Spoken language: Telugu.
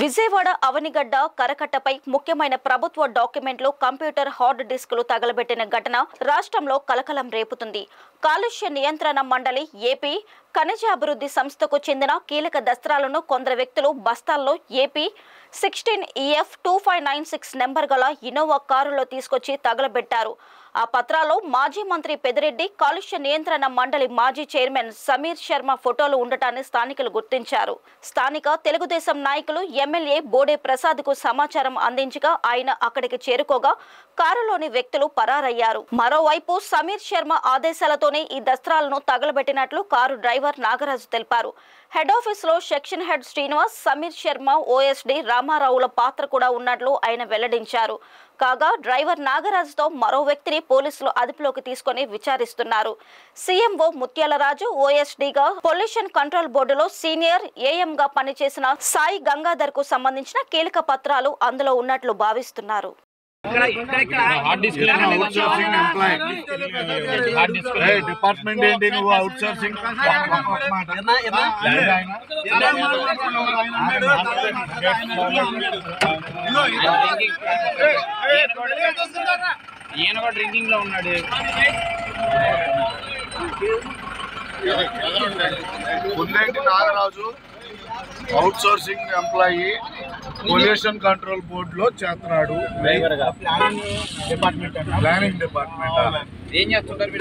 విజయవాడ అవనిగడ్డ కరకట్టపై ముఖ్యమైన ప్రభుత్వ డాక్యుమెంట్లు కంప్యూటర్ హార్డ్ డిస్కులు తగలబెట్టిన ఘటన రాష్ట్రంలో కలకలం రేపుతుంది. కాలుష్య నియంత్రణ మండలి ఏపీ ఖనిజ అభివృద్ధి సంస్థకు చెందిన కీలక దస్త్రాలను కొందరు వ్యక్తులు బస్తాల్లో ఏపీ 16EF2596 నెంబర్ గల ఇన్నోవా కారులో తీసుకొచ్చి తగలబెట్టారు. ఆ పత్రాల్లో మాజీ మంత్రి పెద్దిరెడ్డి, కాలుష్య నియంత్రణ మండలి మాజీ చైర్మన్ సమీర్ శర్మ ఫోటోలు ఉండటాన్ని స్థానికులు గుర్తించారు. స్థానిక తెలుగుదేశం నాయకులు ఎమ్మెల్యే బోడే ప్రసాద్ కు సమాచారం అందించగా ఆయన అక్కడికి చేరుకోగా కారులోని వ్యక్తులు పరారయ్యారు. మరోవైపు సమీర్ శర్మ ఆదేశాలతోనే ఈ దస్త్రాలను తగలబెట్టినట్లు కారు డ్రైవర్ నాగరాజు తెలిపారు. హెడ్ ఆఫీస్ లో section head Srinivas, Sameer Sharma, OSD రామారావుల పాత్ర కూడా ఉన్నట్లు ఆయన వెల్లడించారు. కాగా డ్రైవర్ నాగరాజుతో మరో వ్యక్తిని పోలీసులు అదుపులోకి తీసుకుని విచారిస్తున్నారు. సీఎంఓ ముత్యాలరాజు ఓఎస్డీగా పొల్యూషన్ కంట్రోల్ బోర్డులో సీనియర్ ఏఎంగా పనిచేసిన సాయి గంగాధర్ కు సంబంధించిన కీలక పత్రాలు అందులో ఉన్నట్లు భావిస్తున్నారు. డిపార్ట్మెంట్ ఏంటి నువ్వు అవుట్ సోర్సింగ్ ఈయన కూడా డ్రింకింగ్ లో ఉన్నాడు. Pulleti Nagaraju out sourcing employee pollution control board లో చేస్తున్నాడు. ప్లానింగ్ డిపార్ట్మెంట్ ఏం చేస్తుంటారు?